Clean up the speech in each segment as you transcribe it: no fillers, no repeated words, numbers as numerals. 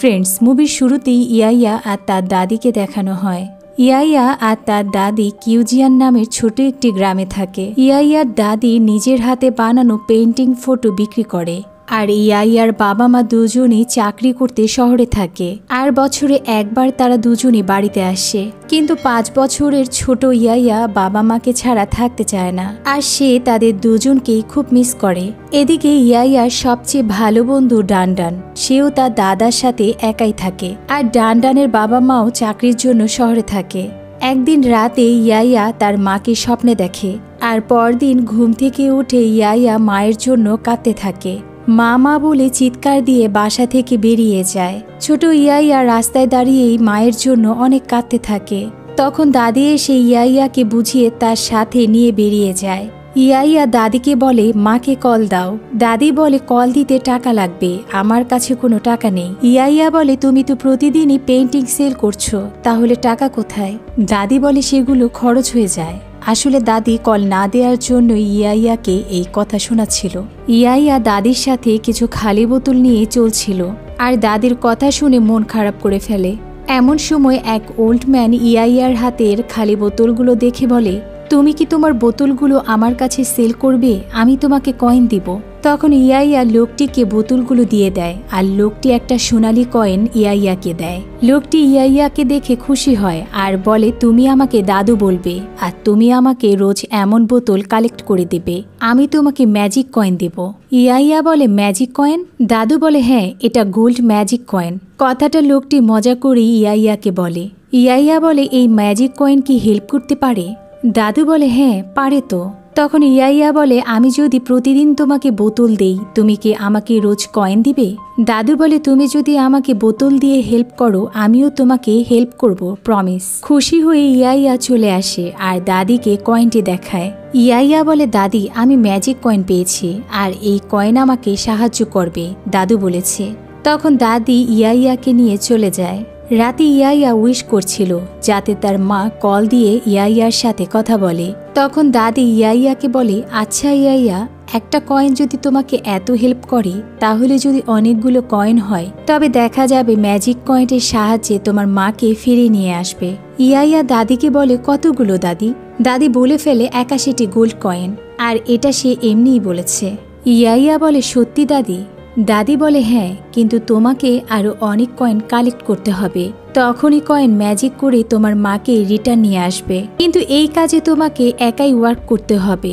Friends, মুভির শুরুতেই ইয়াইয়া আর তার দাদিকে দেখানো হয়। ইয়াইয়া আর তার দাদি কিউজিয়ান নামের ছোট একটি গ্রামে থাকে। ইয়াইয়ার দাদি নিজের হাতে বানানো পেইন্টিং ফটো বিক্রি করে, আর ইয়াইয়ার বাবা মা দুজনই চাকরি করতে শহরে থাকে। আর বছরে একবার তারা দুজনই বাড়িতে আসে। কিন্তু 5 বছরের ছোট ইয়াইয়া বাবা মাকে ছাড়া থাকতে চায় না, আর সে তাদের দুজনকেই খুব মিস করে। এদিকে ইয়াইয়ার সবচেয়ে ভালো বন্ধু ডানডান, সেও তার দাদার সাথে একাই থাকে, আর ডানডানের বাবা মাও চাকরির জন্য শহরে থাকে। একদিন রাতে ইয়াইয়া তার মাকে স্বপ্নে দেখে, আর পরদিন ঘুম থেকে উঠে ইয়াইয়া মায়ের জন্য কাঁদতে থাকে। মা মা বলে চিৎকার দিয়ে বাসা থেকে বেরিয়ে যায়। ছোট ইয়াইয়া রাস্তায় দাঁড়িয়েই মায়ের জন্য অনেক কাঁদতে থাকে। তখন দাদি এসে ইয়াইয়াকে বুঝিয়ে তার সাথে নিয়ে বেরিয়ে যায়। ইয়াইয়া দাদিকে বলে মাকে কল দাও। দাদি বলে কল দিতে টাকা লাগবে, আমার কাছে কোনো টাকা নেই। ইয়াইয়া বলে তুমি তো প্রতিদিনই পেইন্টিং সেল করছো, তাহলে টাকা কোথায়? দাদি বলে সেগুলো খরচ হয়ে যায়। আসলে দাদি কল না দেওয়ার জন্য ইয়াইয়াকে এই কথা শোনাচ্ছিল। ইয়াইয়া দাদির সাথে কিছু খালি বোতল নিয়ে চলছিল, আর দাদির কথা শুনে মন খারাপ করে ফেলে। এমন সময় এক ওল্ড ম্যান ইয়াইয়ার হাতের খালি বোতলগুলো দেখে বলে, তুমি কি তোমার বোতলগুলো আমার কাছে সেল করবে? আমি তোমাকে কয়েন দিব। তখন ইয়াইয়া লোকটিকে বোতলগুলো দিয়ে দেয়, আর লোকটি একটা সোনালী কয়েন ইয়াইয়াকে দেয়। লোকটি ইয়াইয়াকে দেখে খুশি হয় আর বলে, তুমি আমাকে দাদু বলবে, আর তুমি আমাকে রোজ এমন বোতল কালেক্ট করে দেবে। আমি তোমাকে ম্যাজিক কয়েন দেব। ইয়াইয়া বলে, ম্যাজিক কয়েন? দাদু বলে, হ্যাঁ, এটা গোল্ড ম্যাজিক কয়েন। কথাটা লোকটি মজা করে ইয়াইয়াকে বলে। ইয়াইয়া বলে, এই ম্যাজিক কয়েন কি হেল্প করতে পারে? দাদু বলে, হ্যাঁ, পারে তো। তখন ইয়াইয়া বলে, আমি যদি প্রতিদিন তোমাকে বোতল দেই, তুমি কি আমাকে রোজ কয়েন দিবে? দাদু বলে, তুমি যদি আমাকে বোতল দিয়ে হেল্প করো, আমিও তোমাকে হেল্প করব, প্রমিস। খুশি হয়ে ইয়াইয়া চলে আসে আর দাদিকে কয়েনটি দেখায়। ইয়াইয়া বলে, দাদি, আমি ম্যাজিক কয়েন পেয়েছি, আর এই কয়েন আমাকে সাহায্য করবে, দাদু বলেছে। তখন দাদি ইয়াইয়াকে নিয়ে চলে যায়। রাতে ইয়াইয়া উইশ করছিল যাতে তার মা কল দিয়ে ইয়াইয়ার সাথে কথা বলে। তখন দাদি ইয়াইয়াকে বলে, আচ্ছা ইয়াইয়া, একটা কয়েন যদি তোমাকে এত হেল্প করে, তাহলে যদি অনেকগুলো কয়েন হয়, তবে দেখা যাবে ম্যাজিক কয়েনের সাহায্যে তোমার মাকে ফিরিয়ে নিয়ে আসবে। ইয়াইয়া দাদিকে বলে, কতগুলো দাদি? দাদি বলে ফেলে 81টি গোল্ড কয়েন, আর এটা সে এমনিই বলেছে। ইয়াইয়া বলে, সত্যি দাদি? দাদি বলে, হ্যাঁ, কিন্তু তোমাকে আরো অনেক কয়েন কালেক্ট করতে হবে। তখনই কয়েন ম্যাজিক করে তোমার মাকে রিটার্ন নিয়ে আসবে। কিন্তু এই কাজে তোমাকে একাই ওয়ার্ক করতে হবে,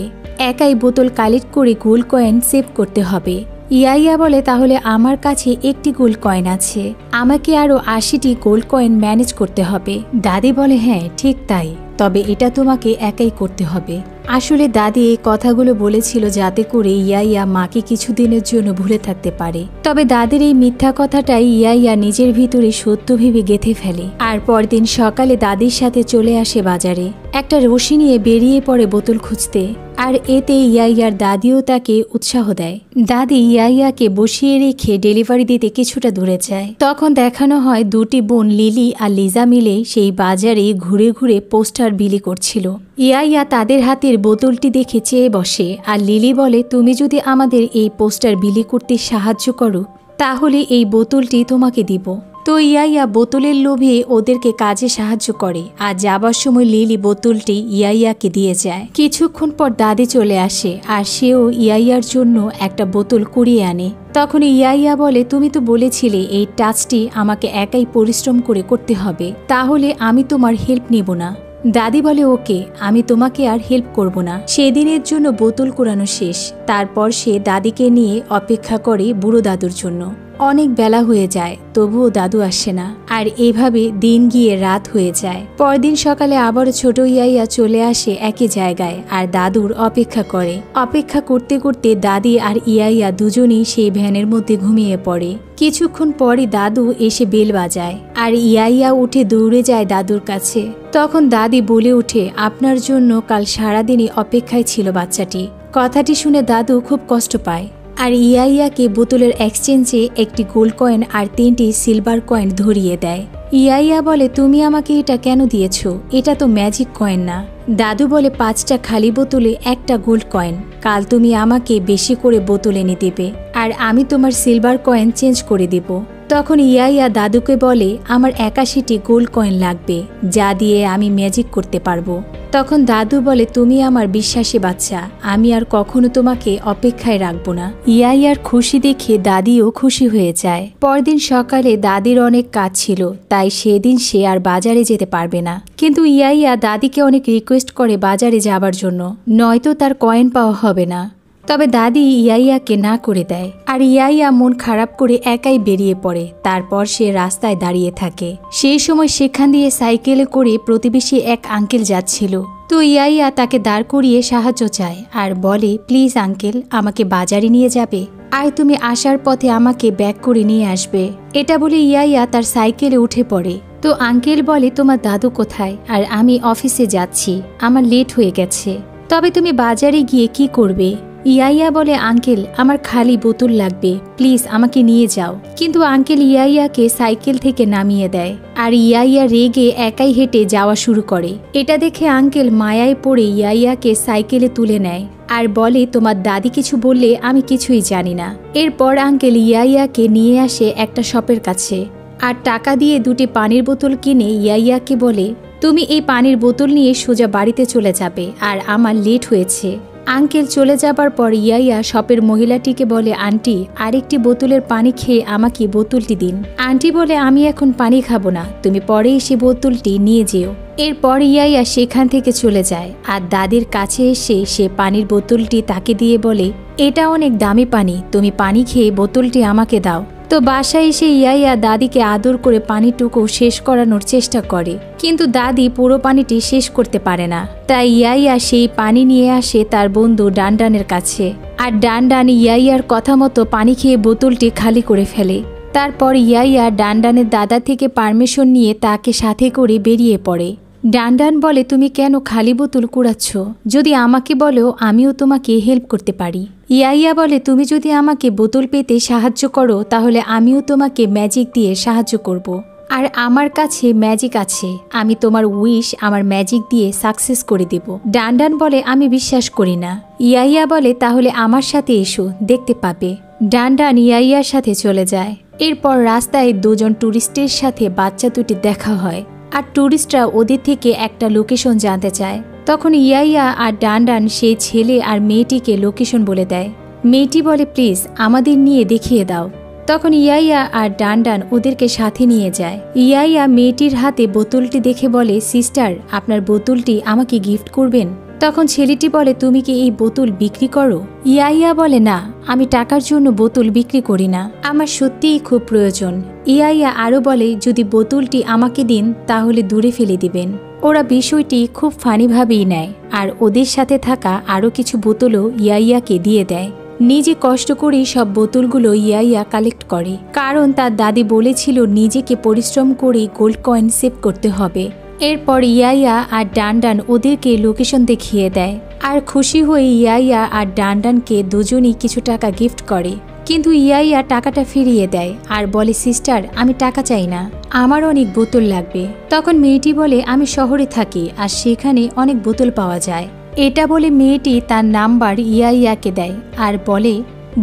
একাই বোতল কালেক্ট করে গোল্ড কয়েন সেভ করতে হবে। ইয়াইয়া বলে, তাহলে আমার কাছে একটি গোল্ড কয়েন আছে, আমাকে আরো 80টি গোল্ড কয়েন ম্যানেজ করতে হবে। দাদি বলে, হ্যাঁ, ঠিক তাই, তবে এটা তোমাকে একাই করতে হবে। আসলে দাদি এই কথাগুলো বলেছিল যাতে করে ইয়াইয়া মাকে কিছুদিনের জন্য ভুলে থাকতে পারে। তবে দাদির এই মিথ্যা কথাটাই ইয়াইয়া নিজের ভিতরে সত্য ভেবে গেঁথে ফেলে। আর পরদিন সকালে দাদির সাথে চলে আসে বাজারে, একটা রশি নিয়ে বেরিয়ে পড়ে বোতল খুঁজতে। আর এতে ইয়াইয়ার দাদিও তাকে উৎসাহ দেয়। দাদি ইয়াইয়াকে বসিয়ে রেখে ডেলিভারি দিতে কিছুটা দূরে যায়। তখন দেখানো হয় দুটি বোন লিলি আর লিজা মিলে সেই বাজারে ঘুরে ঘুরে পোস্টার বিলি করছিল। ইয়াইয়া তাদের হাতের বোতলটি দেখে চেয়ে বসে, আর লিলি বলে, তুমি যদি আমাদের এই পোস্টার বিলি করতে সাহায্য করো, তাহলে এই বোতলটি তোমাকে দিব। তো ইয়াইয়া বোতলের লোভে ওদেরকে কাজে সাহায্য করে, আর যাবার সময় লিলি বোতলটি ইয়াইয়াকে দিয়ে যায়। কিছুক্ষণ পর দাদি চলে আসে, আর সেও ইয়াইয়ার জন্য একটা বোতল কুড়িয়ে আনে। তখন ইয়াইয়া বলে, তুমি তো বলেছিলে এই টাচটি আমাকে একাই পরিশ্রম করে করতে হবে, তাহলে আমি তোমার হেল্প নিব না। দাদি বলে, ওকে, আমি তোমাকে আর হেল্প করব না। সেদিনের জন্য বোতল কুড়ানো শেষ। তারপর সে দাদিকে নিয়ে অপেক্ষা করে বুড়ো দাদুর জন্য। অনেক বেলা হয়ে যায়, তবুও দাদু আসে না, আর এভাবে দিন গিয়ে রাত হয়ে যায়। পরদিন সকালে আবারও ছোট ইয়াইয়া চলে আসে একই জায়গায়, আর দাদুর অপেক্ষা করে। অপেক্ষা করতে করতে দাদি আর ইয়াইয়া দুজনেই সেই ভ্যানের মধ্যে ঘুমিয়ে পড়ে। কিছুক্ষণ পরে দাদু এসে বেল বাজায়, আর ইয়াইয়া উঠে দৌড়ে যায় দাদুর কাছে। তখন দাদি বলে ওঠে, আপনার জন্য কাল সারাদিনই অপেক্ষায় ছিল বাচ্চাটি। কথাটি শুনে দাদু খুব কষ্ট পায়, আর ইয়াইয়াকে বোতলের এক্সচেঞ্জে একটি গোল্ড কয়েন আর 3টি সিলভার কয়েন ধরিয়ে দেয়। ইয়াইয়া বলে, তুমি আমাকে এটা কেন দিয়েছ? এটা তো ম্যাজিক কয়েন না। দাদু বলে, 5টা খালি বোতলে একটা গোল্ড কয়েন। কাল তুমি আমাকে বেশি করে বোতল এনে দেবে, আর আমি তোমার সিলভার কয়েন চেঞ্জ করে দেব। তখন ইয়াইয়া দাদুকে বলে আমার 81টি গোল্ড কয়েন লাগবে, যা দিয়ে আমি ম্যাজিক করতে পারবো। তখন দাদু বলে তুমি আমার বিশ্বাসী বাচ্চা, আমি আর কখনো তোমাকে অপেক্ষায় রাখবো না। ইয়াইয়ার খুশি দেখে দাদিও খুশি হয়ে যায়। পরদিন সকালে দাদির অনেক কাজ ছিল, তাই সেদিন সে আর বাজারে যেতে পারবে না। কিন্তু ইয়াইয়া দাদিকে অনেক রিকোয়েস্ট করে বাজারে যাবার জন্য, নয়তো তার কয়েন পাওয়া হবে না। তবে দাদি ইয়াইয়াকে না করে দেয়, আর ইয়াইয়া মন খারাপ করে একাই বেরিয়ে পড়ে। তারপর সে রাস্তায় দাঁড়িয়ে থাকে। সেই সময় সেখান দিয়ে সাইকেলে করে প্রতিবেশী এক আঙ্কেল যাচ্ছিল। তো ইয়াইয়া তাকে দাঁড় করিয়ে সাহায্য চায় আর বলে প্লিজ আঙ্কেল, আমাকে বাজারে নিয়ে যাবে, আর তুমি আসার পথে আমাকে ব্যাক করে নিয়ে আসবে। এটা বলে ইয়াইয়া তার সাইকেলে উঠে পড়ে। তো আঙ্কেল বলে তোমার দাদু কোথায়? আর আমি অফিসে যাচ্ছি, আমার লেট হয়ে গেছে। তবে তুমি বাজারে গিয়ে কি করবে? ইয়াইয়া বলে আঙ্কেল আমার খালি বোতল লাগবে, প্লিজ আমাকে নিয়ে যাও। কিন্তু আঙ্কেল ইয়াইয়াকে সাইকেল থেকে নামিয়ে দেয়, আর ইয়াইয়া রেগে একাই হেঁটে যাওয়া শুরু করে। এটা দেখে আঙ্কেল মায়ায় পড়ে ইয়াইয়াকে সাইকেলে তুলে নেয় আর বলে তোমার দাদি কিছু বললে আমি কিছুই জানি না। এরপর আঙ্কেল ইয়াইয়াকে নিয়ে আসে একটা শপের কাছে আর টাকা দিয়ে 2টি পানির বোতল কিনে ইয়াইয়াকে বলে তুমি এই পানির বোতল নিয়ে সোজা বাড়িতে চলে যাবে, আর আমার লেট হয়েছে। আঙ্কেল চলে যাবার পর ইয়াইয়া শপের মহিলাটিকে বলে আন্টি আরেকটি বোতলের পানি খেয়ে আমাকে বোতলটি দিন। আন্টি বলে আমি এখন পানি খাবো না, তুমি পরে এসে বোতলটি নিয়ে যেও। এরপর ইয়াইয়া সেখান থেকে চলে যায় আর দাদির কাছে এসে সে পানির বোতলটি তাকে দিয়ে বলে এটা অনেক দামি পানি, তুমি পানি খেয়ে বোতলটি আমাকে দাও। তো বাসায় এসে ইয়াইয়া দাদিকে আদর করে পানিটুকু শেষ করানোর চেষ্টা করে, কিন্তু দাদি পুরো পানিটি শেষ করতে পারে না। তাই ইয়াইয়া সেই পানি নিয়ে আসে তার বন্ধু ডানডানের কাছে, আর ডানডান ইয়াইয়ার কথা মতো পানি খেয়ে বোতলটি খালি করে ফেলে। তারপর ইয়াইয়া ডানডানের দাদা থেকে পারমিশন নিয়ে তাকে সাথে করে বেরিয়ে পড়ে। ডানডান বলে তুমি কেন খালি বোতল কুড়াচ্ছ? যদি আমাকে বলো আমিও তোমাকে হেল্প করতে পারি। ইয়াইয়া বলে তুমি যদি আমাকে বোতল পেতে সাহায্য করো তাহলে আমিও তোমাকে ম্যাজিক দিয়ে সাহায্য করব। আর আমার কাছে ম্যাজিক আছে, আমি তোমার উইশ আমার ম্যাজিক দিয়ে সাকসেস করে দেব। ডানডান বলে আমি বিশ্বাস করি না। ইয়াইয়া বলে তাহলে আমার সাথে এসো, দেখতে পাবে। ডানডান ইয়াইয়ার সাথে চলে যায়। এরপর রাস্তায় 2জন টুরিস্টের সাথে বাচ্চা দুটি দেখা হয়, আর টুরিস্টরা ওদের থেকে একটা লোকেশন জানতে চায়। তখন ইয়াইয়া আর ডানডান সেই ছেলে আর মেয়েটিকে লোকেশন বলে দেয়। মেয়েটি বলে প্লিজ আমাদের নিয়ে দেখিয়ে দাও। তখন ইয়াইয়া আর ডানডান ওদেরকে সাথে নিয়ে যায়। ইয়াইয়া মেয়েটির হাতে বোতলটি দেখে বলে সিস্টার আপনার বোতলটি আমাকে গিফট করবেন? তখন ছেলেটি বলে তুমি কি এই বোতল বিক্রি করো? ইয়াইয়া বলে না, আমি টাকার জন্য বোতল বিক্রি করি না, আমার সত্যিই খুব প্রয়োজন। ইয়াইয়া আরও বলে যদি বোতলটি আমাকে দিন তাহলে দূরে ফেলে দিবেন। ওরা বিষয়টি খুব ফানিভাবেই নেয় আর ওদের সাথে থাকা আরও কিছু বোতলও ইয়াইয়াকে দিয়ে দেয়। নিজে কষ্ট করে সব বোতলগুলো ইয়াইয়া কালেক্ট করে, কারণ তার দাদি বলেছিল নিজেকে পরিশ্রম করে গোল্ড কয়েন সেভ করতে হবে। এরপর ইয়াইয়া আর ডানডান ওদেরকে লোকেশন দেখিয়ে দেয়, আর খুশি হয়ে ইয়াইয়া আর ডানডানকে দুজনই কিছু টাকা গিফট করে। কিন্তু ইয়াইয়া টাকাটা ফিরিয়ে দেয় আর বলে সিস্টার আমি টাকা চাই না, আমার অনেক বোতল লাগবে। তখন মেয়েটি বলে আমি শহরে থাকি আর সেখানে অনেক বোতল পাওয়া যায়। এটা বলে মেয়েটি তার নাম্বার ইয়াইয়াকে দেয় আর বলে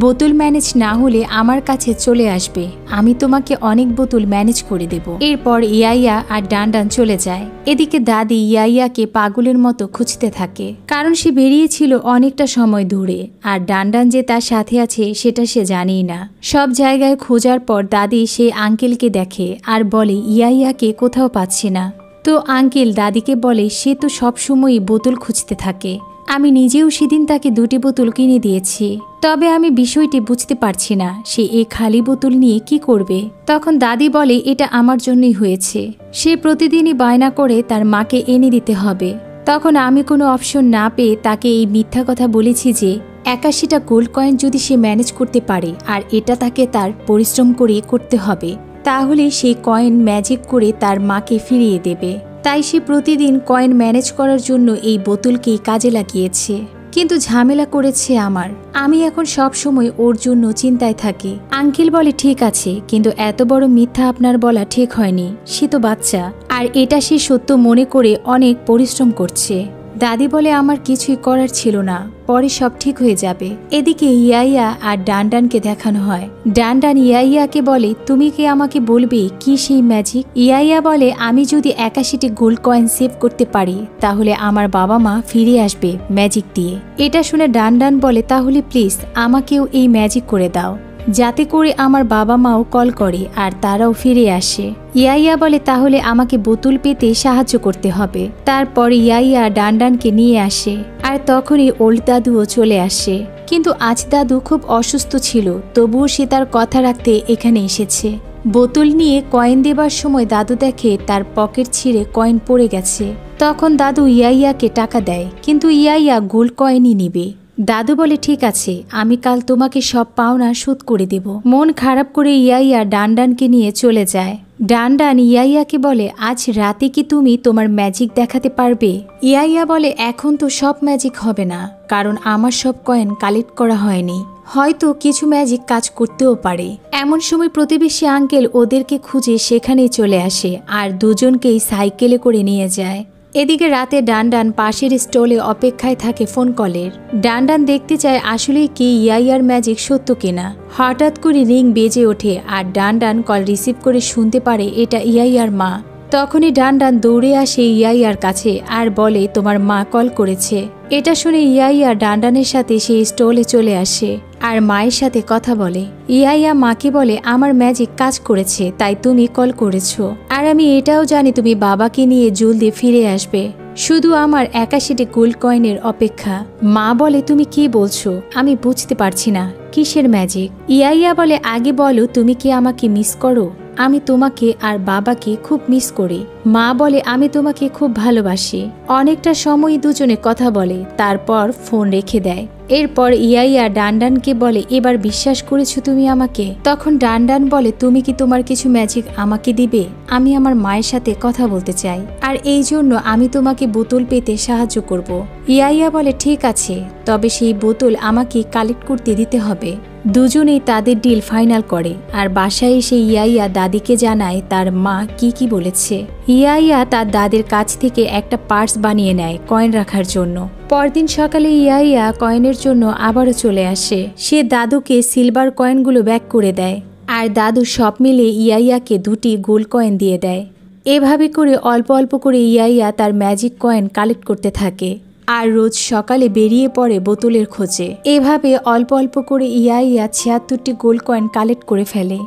বোতল ম্যানেজ না হলে আমার কাছে চলে আসবে, আমি তোমাকে অনেক বোতল ম্যানেজ করে দেব। এরপর ইয়াইয়া আর ডানডান চলে যায়। এদিকে দাদি ইয়াইয়াকে পাগলের মতো খুঁজতে থাকে, কারণ সে বেরিয়েছিল অনেকটা সময় দূরে, আর ডানডান যে তার সাথে আছে সেটা সে জানেই না। সব জায়গায় খোঁজার পর দাদি সেই আঙ্কেলকে দেখে আর বলে ইয়াইয়াকে কোথাও পাচ্ছি না। তো আঙ্কেল দাদিকে বলে সে তো সবসময়ই বোতল খুঁজতে থাকে, আমি নিজেও সেদিন তাকে 2টি বোতল কিনে দিয়েছি, তবে আমি বিষয়টি বুঝতে পারছি না সে এই খালি বোতল নিয়ে কি করবে। তখন দাদি বলে এটা আমার জন্যই হয়েছে, সে প্রতিদিনই বায়না করে তার মাকে এনে দিতে হবে। তখন আমি কোনো অপশন না পেয়ে তাকে এই মিথ্যা কথা বলেছি যে 81টা গোল্ড কয়েন যদি সে ম্যানেজ করতে পারে আর এটা তাকে তার পরিশ্রম করে করতে হবে, তাহলে সেই কয়েন ম্যাজিক করে তার মাকে ফিরিয়ে দেবে। তাই সে প্রতিদিন কয়েন ম্যানেজ করার জন্য এই বোতলকেই কাজে লাগিয়েছে। কিন্তু ঝামেলা করেছে আমার, আমি এখন সব সময় ওর জন্য চিন্তায় থাকি। আঙ্কেল বলে ঠিক আছে, কিন্তু এত বড় মিথ্যা আপনার বলা ঠিক হয়নি, সে তো বাচ্চা আর এটা সে সত্য মনে করে অনেক পরিশ্রম করছে। দাদি বলে আমার কিছুই করার ছিল না, পরে সব ঠিক হয়ে যাবে। এদিকে ইয়াইয়া আর ডানডানকে দেখানো হয়। ডানডান ইয়াইয়াকে বলে তুমি কি আমাকে বলবে কি সেই ম্যাজিক? ইয়াইয়া বলে আমি যদি 81টি গোল্ড কয়েন সেভ করতে পারি তাহলে আমার বাবা মা ফিরে আসবে ম্যাজিক দিয়ে। এটা শুনে ডানডান বলে তাহলে প্লিজ আমাকেও এই ম্যাজিক করে দাও, যাতে করে আমার বাবা মাও কল করে আর তারাও ফিরে আসে। ইয়াইয়া বলে তাহলে আমাকে বোতল পেতে সাহায্য করতে হবে। তারপর ইয়াইয়া ডানডানকে নিয়ে আসে আর তখনই ওল্ড দাদুও চলে আসে। কিন্তু আজ দাদু খুব অসুস্থ ছিল, তবুও সে তার কথা রাখতে এখানে এসেছে। বোতল নিয়ে কয়েন দেবার সময় দাদু দেখে তার পকেট ছিঁড়ে কয়েন পড়ে গেছে। তখন দাদু ইয়াইয়াকে টাকা দেয়, কিন্তু ইয়াইয়া গোল্ড কয়েনই নিবে। দাদু বলে ঠিক আছে, আমি কাল তোমাকে সব পাওনা শোধ করে দেব। মন খারাপ করে ইয়াইয়া ডানডানকে নিয়ে চলে যায়। ডানডান ইয়াইয়াকে বলে আজ রাতে কি তুমি তোমার ম্যাজিক দেখাতে পারবে? ইয়াইয়া বলে এখন তো সব ম্যাজিক হবে না, কারণ আমার সব কয়েন কালেক্ট করা হয়নি, হয়তো কিছু ম্যাজিক কাজ করতেও পারে। এমন সময় প্রতিবেশী আঙ্কেল ওদেরকে খুঁজে সেখানেই চলে আসে আর দুজনকেই সাইকেলে করে নিয়ে যায়। এদিকে রাতে ডানডান পাশের স্টলে অপেক্ষায় থাকে ফোন কলের। ডানডান দেখতে চায় আসলে কি ইয়াইয়ার ম্যাজিক সত্য কিনা। হঠাৎ করে রিং বেজে ওঠে আর ডানডান কল রিসিভ করে শুনতে পারে এটা ইয়াইয়ার মা। তখনই ডানডান দৌড়ে আসে ইয়াইয়ার কাছে আর বলে তোমার মা কল করেছে। এটা শুনে ইয়াইয়া ডানডানের সাথে সেই স্টলে চলে আসে আর মায়ের সাথে কথা বলে। ইয়াইয়া মাকে বলে আমার ম্যাজিক কাজ করেছে, তাই তুমি কল করেছো, আর আমি এটাও জানি তুমি বাবাকে নিয়ে জলদি ফিরে আসবে, শুধু আমার 81টি গোল্ড কয়েনের অপেক্ষা। মা বলে তুমি কি বলছো, আমি বুঝতে পারছি না, কিসের ম্যাজিক? ইয়াইয়া বলে আগে বলো তুমি কি আমাকে মিস করো? আমি তোমাকে আর বাবাকে খুব মিস করি। মা বলে আমি তোমাকে খুব ভালোবাসি। অনেকটা সময় দুজনে কথা বলে, তারপর ফোন রেখে দেয়। এরপর ইয়াইয়া ডানডানকে বলে এবার বিশ্বাস করেছো তুমি আমাকে? তখন ডানডান বলে তুমি কি তোমার কিছু ম্যাজিক আমাকে দিবে? আমি আমার মায়ের সাথে কথা বলতে চাই, আর এই জন্য আমি তোমাকে বোতল পেতে সাহায্য করব। ইয়াইয়া বলে ঠিক আছে, তবে সেই বোতল আমাকে কালেক্ট করতে দিতে হবে। দুজনেই তাদের ডিল ফাইনাল করে আর বাসায় এসে ইয়াইয়া দাদিকে জানায় তার মা কি বলেছে। ইয়াইয়া তার দাদির কাছ থেকে একটা পার্স বানিয়ে নেয় কয়েন রাখার জন্য। পরদিন সকালে ইয়াইয়া কয়েনের জন্য আবারও চলে আসে। সে দাদুকে সিলভার কয়েনগুলো ব্যাক করে দেয় আর দাদু সব মিলে ইয়াইয়াকে 2টি গোল্ড কয়েন দিয়ে দেয়। এভাবে করে অল্প অল্প করে ইয়াইয়া তার ম্যাজিক কয়েন কালেক্ট করতে থাকে আর রোজ সকালে বেরিয়ে পড়ে বোতলের খোঁজে। এভাবে অল্প অল্প করে ইয়াইয়া 76টি গোল্ড কয়েন কালেক্ট করে ফেলে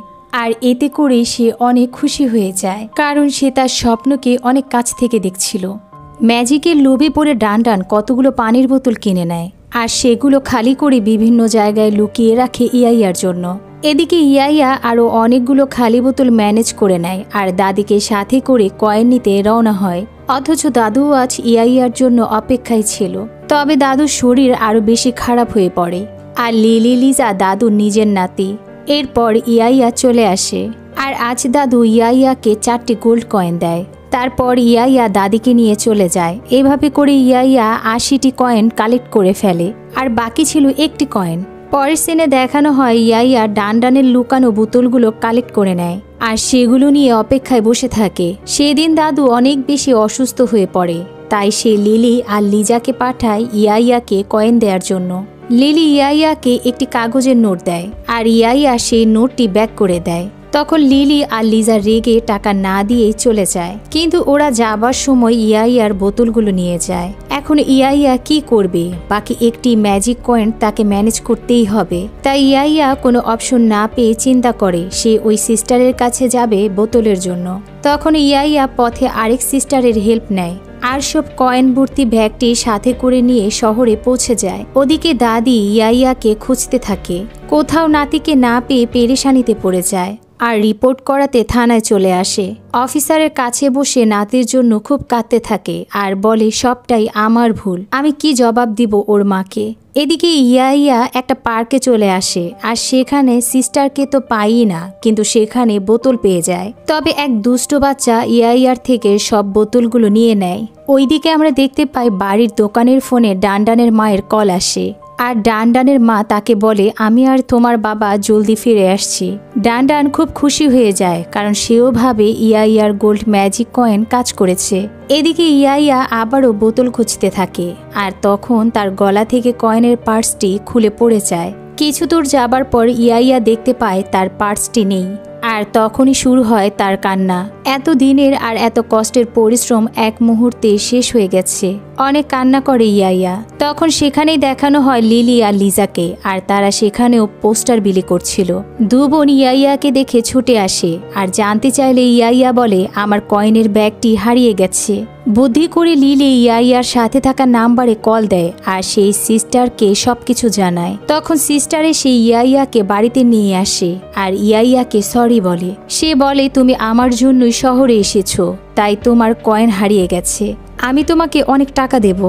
আর এতে করে সে অনেক খুশি হয়ে যায়, কারণ সে তার স্বপ্নকে অনেক কাছ থেকে দেখছিল। ম্যাজিকের লোভে পড়ে ডানডান কতগুলো পানির বোতল কিনে নেয় আর সেগুলো খালি করে বিভিন্ন জায়গায় লুকিয়ে রাখে ইয়াইয়ার জন্য। এদিকে ইয়াইয়া আরও অনেকগুলো খালি বোতল ম্যানেজ করে নেয় আর দাদিকে সাথে করে কয়েন নিতে রওনা হয়। অথচ দাদু আজ ইয়াইয়ার জন্য অপেক্ষায় ছিল। তবে দাদুর শরীর আরও বেশি খারাপ হয়ে পড়ে আর লিলি লিজা দাদুর নিজের নাতি। এরপর ইয়াইয়া চলে আসে আর আজ দাদু ইয়াইয়াকে 4টি গোল্ড কয়েন দেয়। তারপর ইয়াইয়া দাদিকে নিয়ে চলে যায়। এভাবে করে ইয়াইয়া 80টি কয়েন কালেক্ট করে ফেলে আর বাকি ছিল 1টি কয়েন। পরের সিনে দেখানো হয় ইয়াইয়া ডানডানের লুকানো বোতলগুলো কালেক্ট করে নেয় আর সেগুলো নিয়ে অপেক্ষায় বসে থাকে। সেদিন দাদু অনেক বেশি অসুস্থ হয়ে পড়ে, তাই সে লিলি আর লিজাকে পাঠায় ইয়াইয়াকে কয়েন দেওয়ার জন্য। লিলি ইয়াইয়াকে একটি কাগজের নোট দেয় আর ইয়াইয়া সেই নোটটি ব্যাক করে দেয়। তখন লিলি আর লিজা রেগে টাকা না দিয়েই চলে যায়, কিন্তু ওরা যাবার সময় ইয়াইয়ার বোতলগুলো নিয়ে যায়। এখন ইয়াইয়া কি করবে? বাকি 1টি ম্যাজিক কয়েন তাকে ম্যানেজ করতেই হবে। তাই ইয়াইয়া কোনো অপশন না পেয়ে চিন্তা করে সে ওই সিস্টারের কাছে যাবে বোতলের জন্য। তখন ইয়াইয়া পথে আরেক সিস্টারের হেল্প নেয় আর সব কয়েন ভর্তি ব্যাগটি সাথে করে নিয়ে শহরে পৌঁছে যায়। ওদিকে দাদি ইয়াইয়াকে খুঁজতে থাকে, কোথাও নাতিকে না পেয়ে পেরেশানিতে পড়ে যায় আর রিপোর্ট করাতে থানায় চলে আসে। অফিসারের কাছে বসে নাতির জন্য খুব কাঁদতে থাকে আর বলে সবটাই আমার ভুল, আমি কি জবাব দিব ওর মাকে। এদিকে ইয়াইয়া একটা পার্কে চলে আসে আর সেখানে সিস্টারকে তো পাই না, কিন্তু সেখানে বোতল পেয়ে যায়। তবে এক দুষ্ট বাচ্চা ইয়াইয়ার থেকে সব বোতলগুলো নিয়ে নেয়। ওইদিকে আমরা দেখতে পাই বাড়ির দোকানের ফোনে ডানডানের মায়ের কল আসে আর ডানডানের মা তাকে বলে আমি আর তোমার বাবা জলদি ফিরে আসছি। ডানডান খুব খুশি হয়ে যায়, কারণ সেও ভাবে ইয়াইয়ার গোল্ড ম্যাজিক কয়েন কাজ করেছে। এদিকে ইয়াইয়া আবারও বোতল খুঁজতে থাকে, আর তখন তার গলা থেকে কয়েনের পার্সটি খুলে পড়ে যায়। কিছু দূর যাবার পর ইয়াইয়া দেখতে পায় তার পার্সটি নেই, আর তখনই শুরু হয় তার কান্না। এত দিনের আর এত কষ্টের পরিশ্রম এক মুহূর্তে শেষ হয়ে গেছে। অনেক কান্না করে ইয়াইয়া। তখন সেখানেই দেখানো হয় লিলি আর লিজাকে, আর তারা সেখানেও পোস্টার বিলি করছিল। দু বোন ইয়াইয়াকে দেখে ছুটে আসে, আর জানতে চাইলে ইয়াইয়া বলে আমার কয়েনের ব্যাগটি হারিয়ে গেছে। বুদ্ধি করে লিলি ইয়াইয়ার সাথে থাকা নাম্বারে কল দেয়, আর সেই সিস্টারকে সবকিছু জানায়। তখন সিস্টার এসে ইয়াইয়াকে বাড়িতে নিয়ে আসে, আর ইয়াইয়াকে সরি বলে। সে বলে তুমি আমার জন্যই শহরে এসেছো, তাই তোমার কয়েন হারিয়ে গেছে, আমি তোমাকে অনেক টাকা দেব।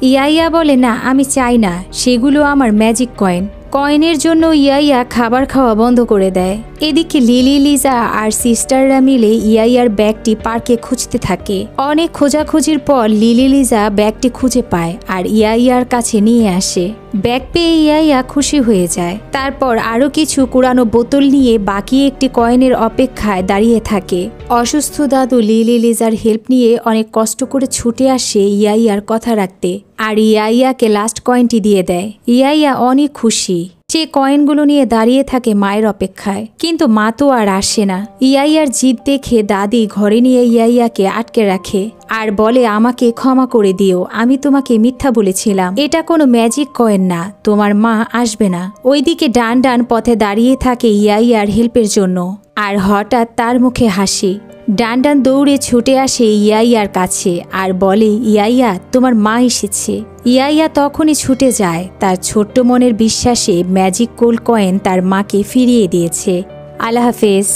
ইয়াইয়া বলে না, আমি চাই না, সেগুলো আমার ম্যাজিক কয়েন। কয়েনের জন্য ইয়াইয়া খাবার খাওয়া বন্ধ করে দেয়। এদিকে লিলি, লিজা আর সিস্টাররা মিলে ইয়াইয়ার ব্যাগটি পার্কে খুঁজতে থাকে। অনেক খোঁজাখুঁজির পর লিলি, লিজা ব্যাগটি খুঁজে পায় আর ইয়াইয়ার কাছে নিয়ে আসে। ব্যাগ পেয়ে ইয়াইয়া খুশি হয়ে যায়। তারপর আরো কিছু কুড়ানো বোতল নিয়ে বাকি একটি কয়েনের অপেক্ষায় দাঁড়িয়ে থাকে। অসুস্থ দাদু লিলি, লিজার হেল্প নিয়ে অনেক কষ্ট করে ছুটে আসে ইয়াইয়ার কথা রাখতে, আর ইয়াইয়াকে লাস্ট কয়েনটি দিয়ে দেয়। ইয়াইয়া অনেক খুশি। সে কয়েনগুলো নিয়ে দাঁড়িয়ে থাকে মায়ের অপেক্ষায়, কিন্তু মা তো আর আসে না। ইয়াইয়ার জিদ দেখে দাদি ঘরে নিয়ে ইয়াইয়াকে আটকে রাখে আর বলে আমাকে ক্ষমা করে দিও, আমি তোমাকে মিথ্যা বলেছিলাম, এটা কোনো ম্যাজিক কয়েন না, তোমার মা আসবে না। ওইদিকে ডানডান পথে দাঁড়িয়ে থাকে ইয়াইয়ার হেল্পের জন্য, আর হঠাৎ তার মুখে হাসি। ডানডান দৌড়ে ছুটে আসে ইয়াইয়ার কাছে আর বলে ইয়াইয়া তোমার মা এসেছে। ইয়াইয়া তখনই ছুটে যায়, তার ছোট্ট মনের বিশ্বাসে ম্যাজিক গোল্ড কয়েন তার মাকে ফিরিয়ে দিয়েছে। আল্লাহ হাফেজ।